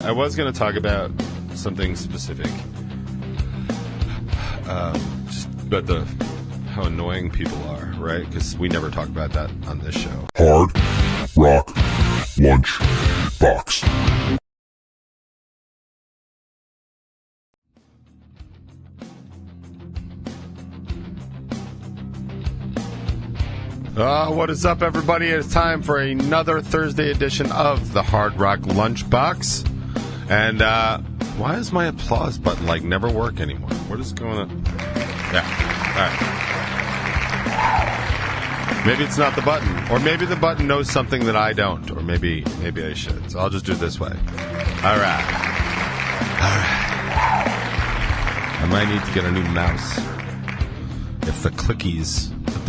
I was going to talk about something specific, just about how annoying people are, right? Because we never talk about that on this show. Hard Rock Lunchbox. What is up, everybody? It's time for another Thursday edition of the Hard Rock Lunchbox. And why does my applause button never work anymore? What is going on? Yeah. All right. Maybe it's not the button, or maybe the button knows something that I don't, or maybe I should. So I'll just do it this way. All right. I might need to get a new mouse. If the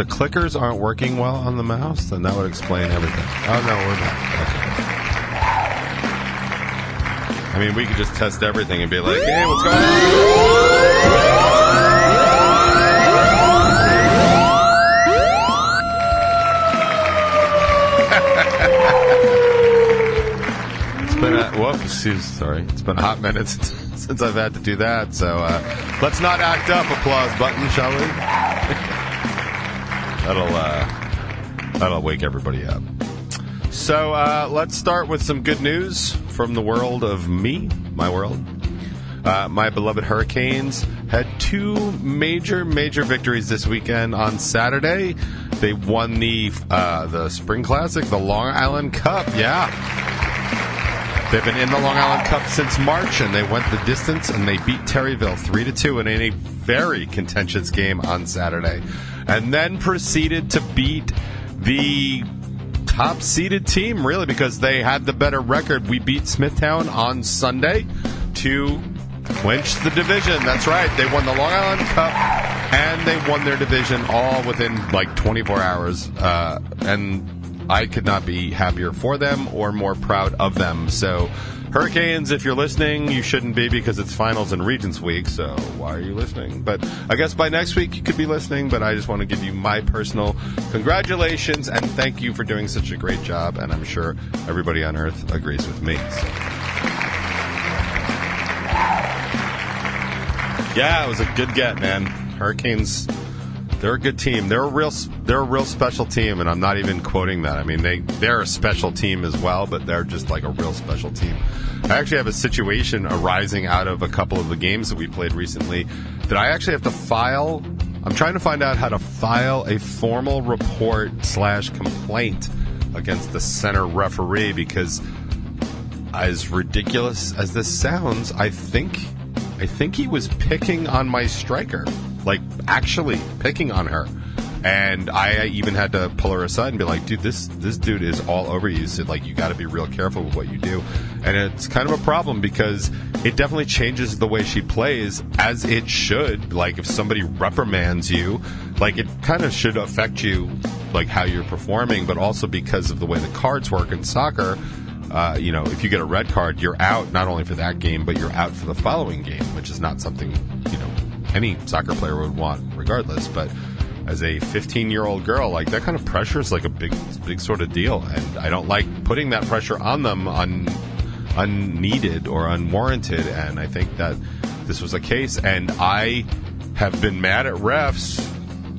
clickers aren't working well on the mouse, then that would explain everything. Oh no, we're back. Okay. I mean, we could just test everything and be like, hey, what's going on? It's been a hot minute since I've had to do that, so let's not act up, applause button, shall we? That'll wake everybody up. So let's start with some good news from the world of my world. My beloved HERricanes had two major victories this weekend. On Saturday, they won the Spring Classic, the Long Island Cup. Yeah. They've been in the Long Island Cup since March, and they went the distance, and they beat Terryville 3-2 in a very contentious game on Saturday. And then proceeded to beat the top-seeded team, really, because they had the better record. We beat Smithtown on Sunday to clinch the division. That's right. They won the Long Island Cup, and they won their division all within 24 hours. And I could not be happier for them or more proud of them. So, HERriccanes, if you're listening, you shouldn't be because it's finals and Regents Week, so why are you listening? But I guess by next week you could be listening, but I just want to give you my personal congratulations and thank you for doing such a great job, and I'm sure everybody on Earth agrees with me. So. Yeah, it was a good get, man. HERriccanes, they're a good team. They're a real special team, and I'm not even quoting that. I mean, they're a special team as well, but they're just a real special team. I actually have a situation arising out of a couple of the games that we played recently that I actually have to file. I'm trying to find out how to file a formal report/complaint against the center referee because, as ridiculous as this sounds, I think he was picking on my striker. Actually picking on her. And I even had to pull her aside and be like, dude, this dude is all over you. So, you got to be real careful with what you do. And it's kind of a problem because it definitely changes the way she plays, as it should. If somebody reprimands you, it kind of should affect you, how you're performing, but also because of the way the cards work in soccer. If you get a red card, you're out not only for that game, but you're out for the following game, which is not something, any soccer player would want regardless. But as a 15-year-old girl, that kind of pressure is a big sort of deal. And I don't like putting that pressure on them unneeded or unwarranted. And I think that this was a case. And I have been mad at refs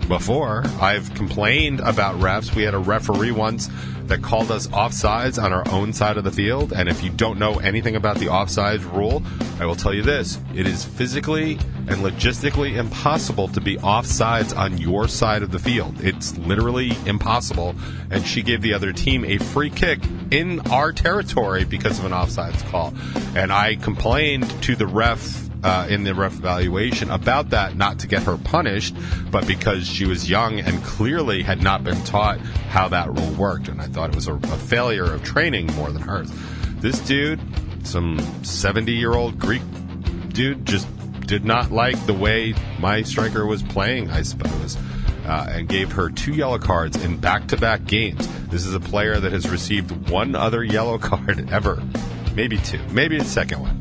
before. I've complained about refs. We had a referee once that called us offsides on our own side of the field. And if you don't know anything about the offsides rule, I will tell you this. It is physically and logistically impossible to be offsides on your side of the field. It's literally impossible. And she gave the other team a free kick in our territory because of an offsides call. And I complained to the ref in the ref evaluation about that, not to get her punished, but because she was young and clearly had not been taught how that rule worked. And I thought it was a failure of training more than hers. This dude, some 70-year-old Greek dude, just did not like the way my striker was playing, I suppose, and gave her 2 yellow cards in back-to-back games. This is a player that has received 1 other yellow card ever. Maybe 2. Maybe a second one.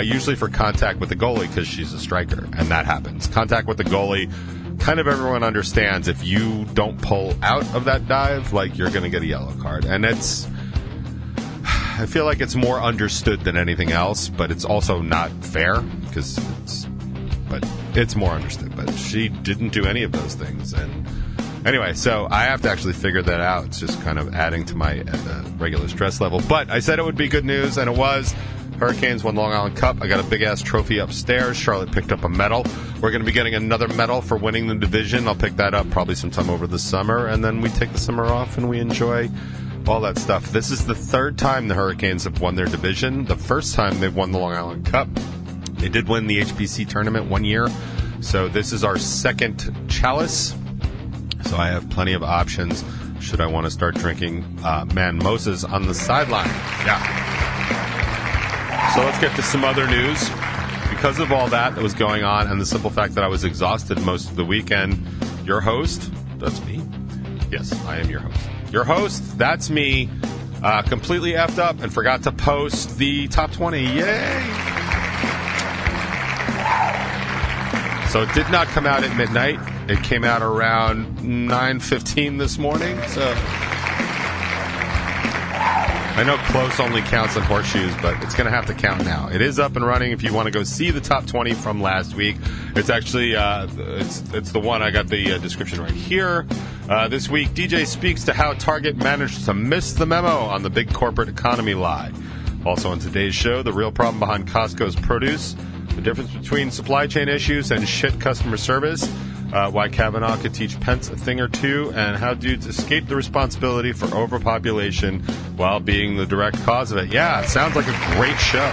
Usually for contact with the goalie because she's a striker, and that happens. Contact with the goalie, kind of everyone understands if you don't pull out of that dive, you're going to get a yellow card. And it's I feel like it's more understood than anything else, but it's also not fair because it's more understood. But she didn't do any of those things, and anyway, so I have to actually figure that out. It's just kind of adding to my regular stress level. But I said it would be good news, and it was. HERricane won Long Island Cup. I got a big-ass trophy upstairs. Charlotte picked up a medal. We're going to be getting another medal for winning the division. I'll pick that up probably sometime over the summer, and then we take the summer off and we enjoy all that stuff. This is the third time the HERricane have won their division. The first time they won the Long Island Cup. They did win the HBC tournament one year, so this is our second chalice. So I have plenty of options should I want to start drinking manmosas on the sideline. Yeah. So let's get to some other news. Because of all that was going on and the simple fact that I was exhausted most of the weekend, your host, that's me. Yes, I am your host. Your host, that's me, completely effed up and forgot to post the top 20. Yay! So it did not come out at midnight. It came out around 9:15 this morning. So I know close only counts in horseshoes, but it's going to have to count now. It is up and running if you want to go see the top 20 from last week. It's actually, it's the one, I got the description right here. This week, DJ speaks to how Target managed to miss the memo on the big corporate economy lie. Also on today's show, the real problem behind Costco's produce, the difference between supply chain issues and shit customer service, why Kavanaugh could teach Pence a thing or two, and how dudes escape the responsibility for overpopulation while being the direct cause of it. Yeah, it sounds like a great show.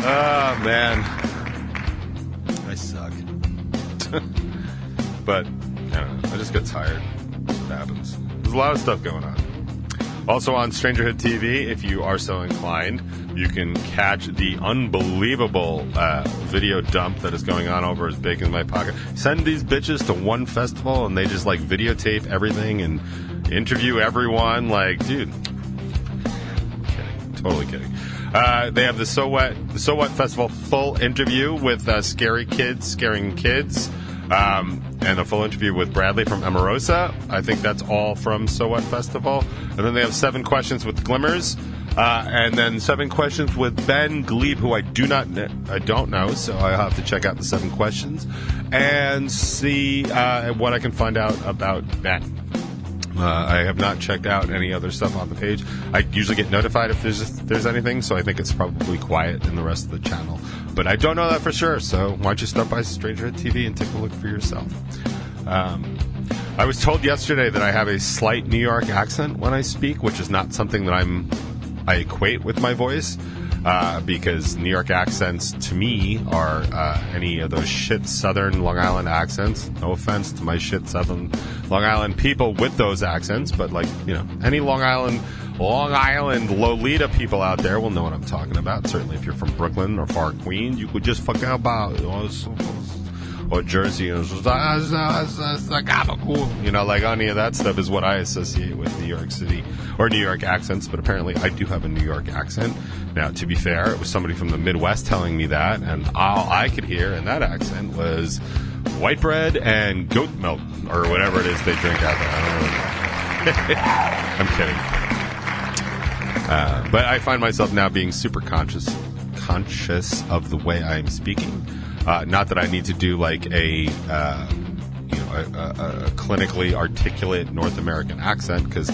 Oh, man. I suck. But, I don't know. I just get tired. That's what happens. There's a lot of stuff going on. Also on Strangerhood TV, if you are so inclined, you can catch the unbelievable video dump that is going on over as big in my pocket. Send these bitches to one festival and they just like videotape everything and interview everyone. Like, dude, kidding, totally kidding. They have the So What Festival full interview with Scaring Kids. And a full interview with Bradley from Omarosa. I think that's all from So What Festival. And then they have 7 questions with Glimmers. And then 7 questions with Ben Glebe, who I don't know, so I'll have to check out the 7 questions and see what I can find out about Ben. I have not checked out any other stuff on the page. I usually get notified if there's anything, so I think it's probably quiet in the rest of the channel. But I don't know that for sure, so why don't you stop by Strangerhood TV and take a look for yourself. I was told yesterday that I have a slight New York accent when I speak, which is not something that I equate with my voice, because New York accents to me are any of those shit Southern Long Island accents. No offense to my shit Southern Long Island people with those accents, but like, you know, any Long Island Lolita people out there will know what I'm talking about. Certainly if you're from Brooklyn or far Queens, you could just fuck out about, or Jersey, you know, like any of that stuff is what I associate with New York City or New York accents, but apparently I do have a New York accent. Now, to be fair, it was somebody from the Midwest telling me that, and all I could hear in that accent was white bread and goat milk, or whatever it is they drink out there. I don't really know. I'm kidding. But I find myself now being super conscious of the way I am speaking. Not that I need to do like a clinically articulate North American accent, because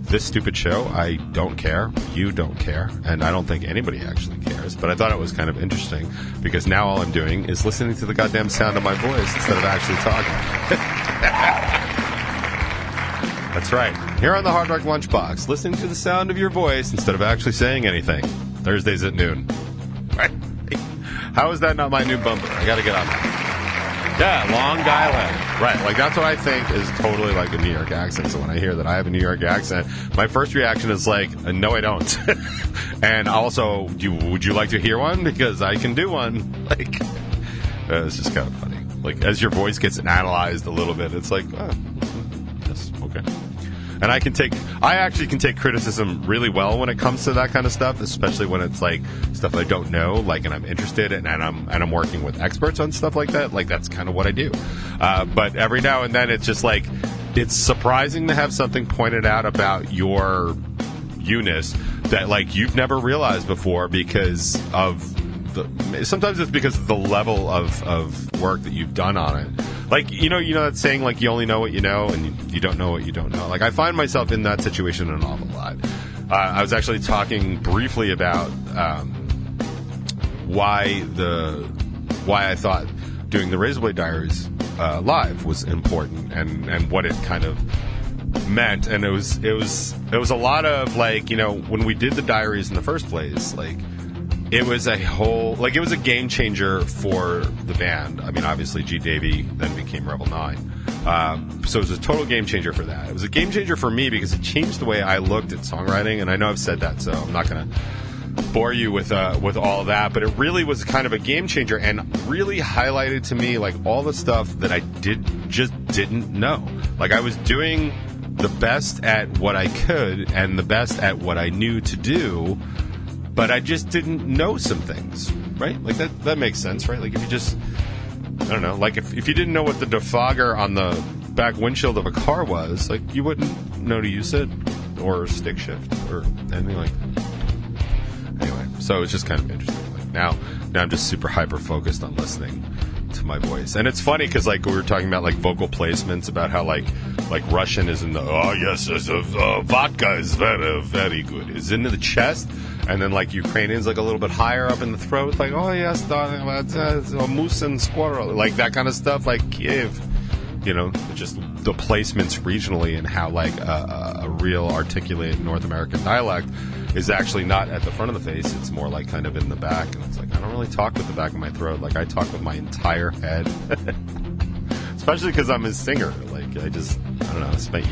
this stupid show, I don't care, you don't care, and I don't think anybody actually cares. But I thought it was kind of interesting because now all I'm doing is listening to the goddamn sound of my voice instead of actually talking. That's right. Here on the Hard Rock Lunchbox, listening to the sound of your voice instead of actually saying anything. Thursdays at noon. Right? How is that not my new bumper? I got to get on that. Yeah, Long Island. Right, like that's what I think is totally like a New York accent. So when I hear that I have a New York accent, my first reaction is like, no, I don't. And also, would you like to hear one? Because I can do one. Like, it's just kind of funny. Like, as your voice gets analyzed a little bit, it's like, oh, yes, okay. And I actually can take criticism really well when it comes to that kind of stuff, especially when it's like stuff I don't know, like, and I'm interested in, and I'm working with experts on stuff like that. Like, that's kind of what I do. But every now and then it's just like, it's surprising to have something pointed out about your Eunice that like you've never realized before because of sometimes it's because of the level of work that you've done on it. Like, you know that saying, like, you only know what you know, and you don't know what you don't know. Like, I find myself in that situation an awful lot. I was actually talking briefly about why I thought doing the Razorblade Diaries live was important, and what it kind of meant. And it was a lot of, like, when we did the diaries in the first place, like, it was a whole, like, it was a game changer for the band. I mean, obviously, G. Davey then became Rebel 9. So it was a total game changer for that. It was a game changer for me because it changed the way I looked at songwriting, and I know I've said that, so I'm not going to bore you with all of that, but it really was kind of a game changer and really highlighted to me, like, all the stuff that I just didn't know. Like, I was doing the best at what I could and the best at what I knew to do, but I just didn't know some things, right? Like, that makes sense, right? Like, if you just, I don't know, like, if you didn't know what the defogger on the back windshield of a car was, like, you wouldn't know to use it, or stick shift, or anything like that. Anyway, so it's just kind of interesting. Like, now I'm just super hyper-focused on listening to my voice. And it's funny, because, like, we were talking about, like, vocal placements, about how, like Russian is in the, oh, yes, vodka is very, very good. It's into the chest. And then, like, Ukrainian's, like, a little bit higher up in the throat. Like, oh, yes, a moose and squirrel. Like, that kind of stuff. Like, Kiev. Just the placements regionally, and how, like, a real articulate North American dialect is actually not at the front of the face. It's more, like, kind of in the back. And it's like, I don't really talk with the back of my throat. Like, I talk with my entire head. Especially because I'm a singer. Like, I don't know, spent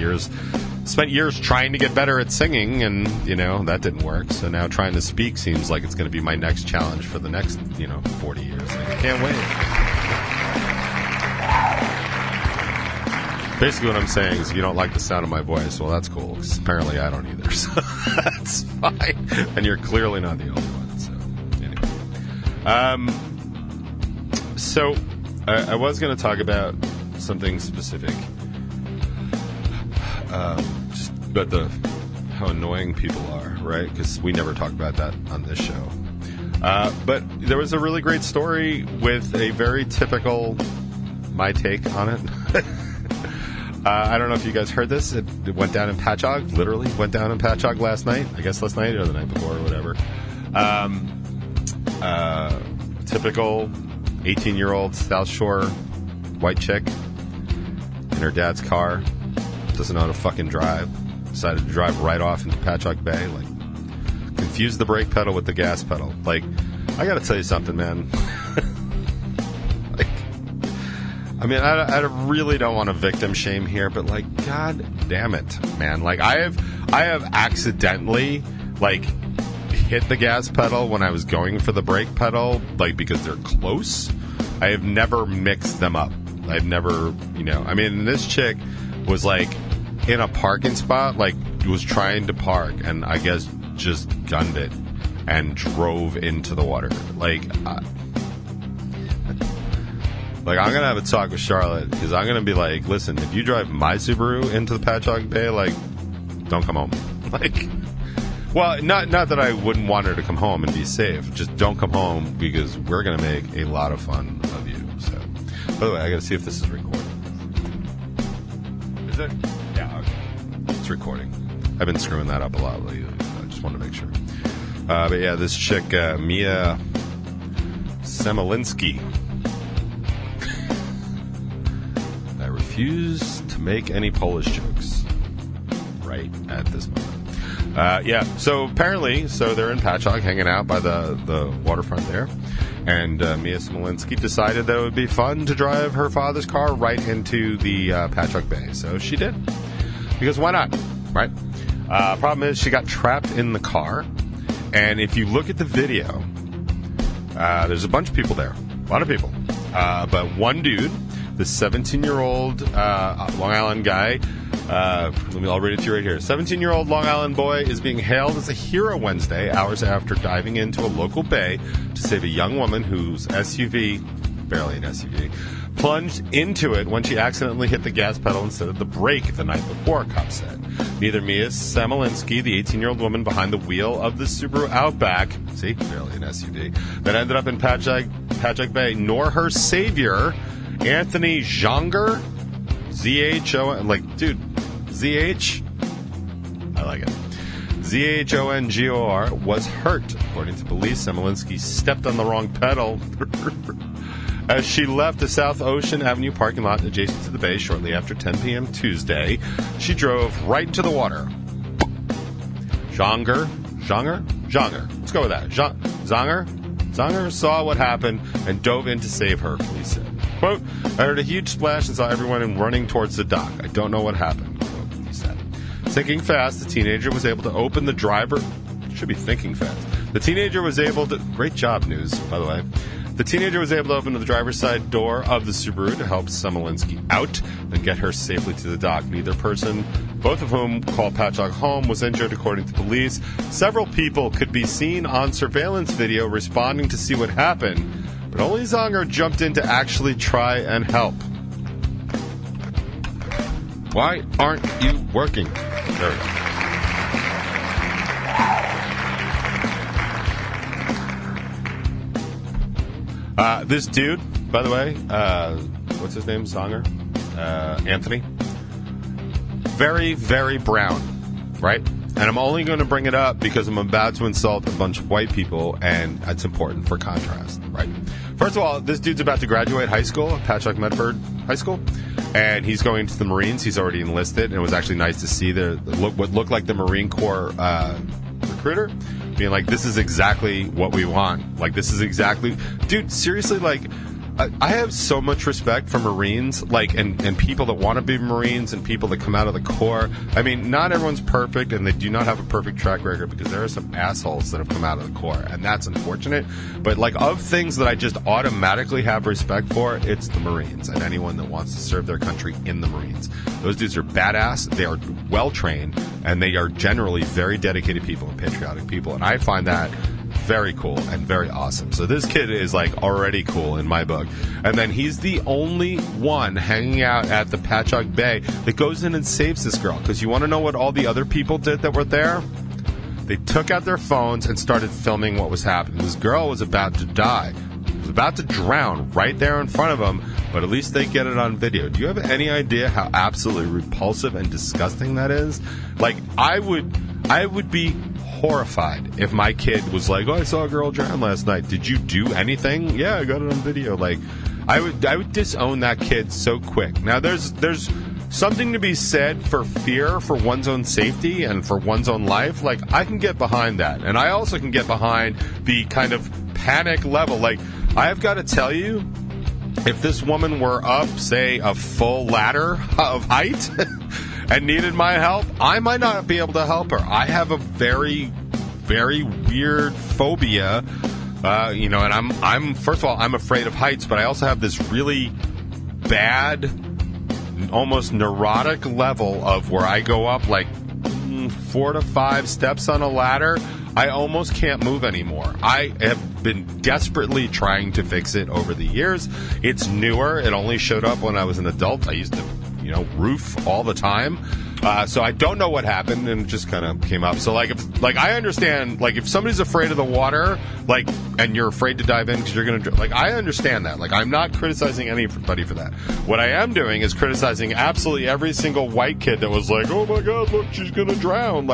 years trying to get better at singing, and, that didn't work. So now trying to speak seems like it's going to be my next challenge for the next, 40 years. Like, I can't wait. Basically what I'm saying is, if you don't like the sound of my voice, well, that's cool, because apparently I don't either, so that's fine. And you're clearly not the only one, so anyway. So I was going to talk about something specific, just about how annoying people are, right? Because we never talk about that on this show. But there was a really great story with a very typical, my take on it. I don't know if you guys heard this. It went down in Patchogue, literally went down in Patchogue last night. I guess last night or the night before or whatever. Typical 18-year-old South Shore white chick in her dad's car. Doesn't know how to fucking drive. Decided to drive right off into Patchogue Bay. Like, confused the brake pedal with the gas pedal. Like, I gotta tell you something, man. I mean, I really don't want to victim shame here, but, like, god damn it, man. Like, I have accidentally, like, hit the gas pedal when I was going for the brake pedal, like, because they're close. I have never mixed them up. I've never, I mean, this chick was, like, in a parking spot, like, was trying to park, and I guess just gunned it and drove into the water. Like, I'm going to have a talk with Charlotte, because I'm going to be like, listen, if you drive my Subaru into the Patchogue Bay, like, don't come home. Like, well, not that I wouldn't want her to come home and be safe. Just don't come home, because we're going to make a lot of fun of you. So, by the way, I got to see if this is recording. Is it? Yeah, okay. It's recording. I've been screwing that up a lot lately. I just want to make sure. But yeah, this chick, Mia Semelinsky. Refuse to make any Polish jokes right at this moment. Yeah, so apparently, they're in Patchogue hanging out by the waterfront there, and Mia Smolinski decided that it would be fun to drive her father's car right into the Patchogue Bay. So she did, because why not, right? Problem is, she got trapped in the car, and if you look at the video, there's a bunch of people there, a lot of people, but one dude, the 17-year-old Long Island guy, I'll read it to you right here. 17-year-old Long Island boy is being hailed as a hero Wednesday, hours after diving into a local bay to save a young woman whose SUV, barely an SUV, plunged into it when she accidentally hit the gas pedal instead of the brake the night before, cops said. Neither Mia Semelinsky, the 18-year-old woman behind the wheel of the Subaru Outback, see, barely an SUV, that ended up in Patchogue Bay, nor her savior, Anthony Zonger, Z-H-O-N, like, dude, Z-H, I like it. Z-H-O-N-G-O-R was hurt. According to police, Semelinsky stepped on the wrong pedal as she left the South Ocean Avenue parking lot adjacent to the bay shortly after 10 p.m. Tuesday. She drove right into the water. Zonger? Let's go with that. Zonger saw what happened and dove in to save her, police said. Quote, I heard a huge splash and saw everyone running towards the dock. I don't know what happened, quote, he said. Thinking fast, the teenager was able to open the driver... Should be thinking fast. The teenager was able to... Great job, news, by the way. The teenager was able to open the driver's side door of the Subaru to help Semelinsky out and get her safely to the dock. Neither person, both of whom called Patchogue home, was injured, according to police. Several people could be seen on surveillance video responding to see what happened, but only Zonger jumped in to actually try and help. Why aren't you working? There we go. This dude, by the way, what's his name? Zonger? Anthony. Very, very brown, right? And I'm only going to bring it up because I'm about to insult a bunch of white people, and it's important for contrast, right? First of all, this dude's about to graduate high school, Patchogue Medford High School, and he's going to the Marines. He's already enlisted, and it was actually nice to see what looked like the Marine Corps recruiter being like, this is exactly what we want. Like, this is exactly... Dude, seriously, like, I have so much respect for Marines, like, and people that want to be Marines and people that come out of the Corps. I mean, not everyone's perfect, and they do not have a perfect track record because there are some assholes that have come out of the Corps, and that's unfortunate. But, like, of things that I just automatically have respect for, it's the Marines and anyone that wants to serve their country in the Marines. Those dudes are badass, they are well-trained, and they are generally very dedicated people and patriotic people, and I find that very cool and very awesome. So this kid is like already cool in my book. And then he's the only one hanging out at the Patchogue Bay that goes in and saves this girl. Because you want to know what all the other people did that were there? They took out their phones and started filming what was happening. This girl was about to die. Was about to drown right there in front of them, but at least they get it on video. Do you have any idea how absolutely repulsive and disgusting that is? Like, I would be horrified if my kid was like, oh, I saw a girl drown last night. Did you do anything? Yeah, I got it on video. Like, I would disown that kid so quick. Now, there's something to be said for fear for one's own safety and for one's own life. Like, I can get behind that. And I also can get behind the kind of panic level. Like, I have got to tell you, if this woman were up, say, a full ladder of height and needed my help, I might not be able to help her. I have a very, very weird phobia, and I'm first of all, I'm afraid of heights, but I also have this really bad, almost neurotic level of where I go up like 4 to 5 steps on a ladder, I almost can't move anymore. I have been desperately trying to fix it over the years. It's newer. It only showed up when I was an adult. I used to roof all the time. So I don't know what happened, and it just kind of came up. So, I understand, if somebody's afraid of the water, and you're afraid to dive in because you're going to, I understand that. I'm not criticizing anybody for that. What I am doing is criticizing absolutely every single white kid that was like, oh my God, look, she's going to drown.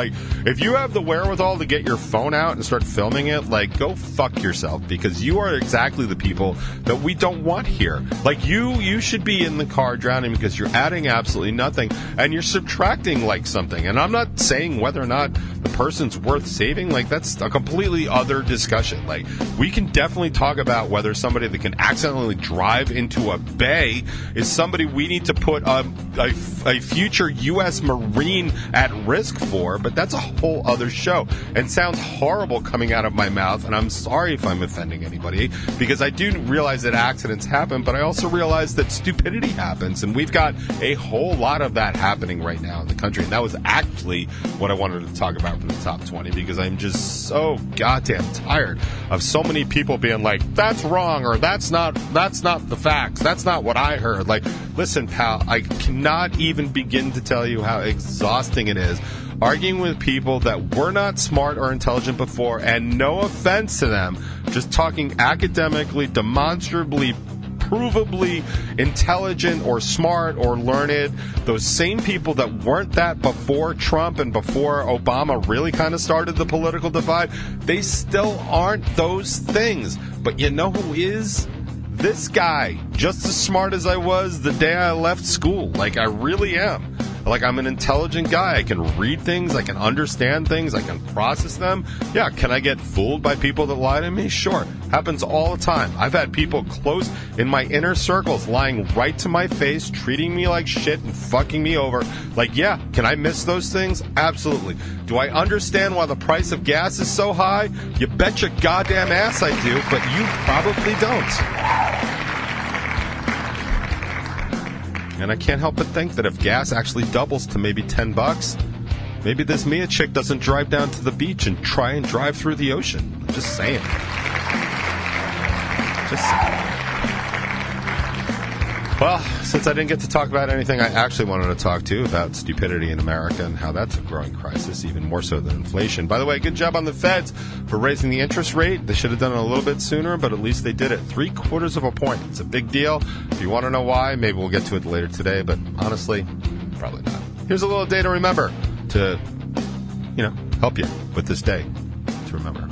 If you have the wherewithal to get your phone out and start filming it, go fuck yourself, because you are exactly the people that we don't want here. You should be in the car drowning because you're adding absolutely nothing, and you're subtracting something. And I'm not saying whether or not the person's worth saving. That's a completely other discussion. We can definitely talk about whether somebody that can accidentally drive into a bay is somebody we need to put a future U.S. Marine at risk for, but that's a whole other show, and sounds horrible coming out of my mouth, and I'm sorry if I'm offending anybody, because I do realize that accidents happen, but I also realize that stupidity happens, and we've got a whole lot of that happening right now. now in the country. And that was actually what I wanted to talk about for the top 20, because I'm just so goddamn tired of so many people being like, that's wrong, or that's not the facts, that's not what I heard. Like, listen, pal, I cannot even begin to tell you how exhausting it is arguing with people that were not smart or intelligent before, and no offense to them, just talking academically, demonstrably, provably intelligent or smart or learned. Those same people that weren't that before Trump and before Obama really kind of started the political divide, they still aren't those things. But you know who is? This guy, just as smart as I was the day I left school. Like, I really am. Like, I'm an intelligent guy. I can read things. I can understand things. I can process them. Yeah, can I get fooled by people that lie to me? Sure. Happens all the time. I've had people close in my inner circles lying right to my face, treating me like shit and fucking me over. Like, yeah, can I miss those things? Absolutely. Do I understand why the price of gas is so high? You bet your goddamn ass I do, but you probably don't. And I can't help but think that if gas actually doubles to maybe $10, maybe this Mia chick doesn't drive down to the beach and try and drive through the ocean. Just saying. Just saying. Well, since I didn't get to talk about anything I actually wanted to talk to about stupidity in America and how that's a growing crisis, even more so than inflation. By the way, good job on the Feds for raising the interest rate. They should have done it a little bit sooner, but at least they did it 0.75 of a point. It's a big deal. If you want to know why, maybe we'll get to it later today, but honestly, probably not. Here's a little day to remember to, help you with this day to remember.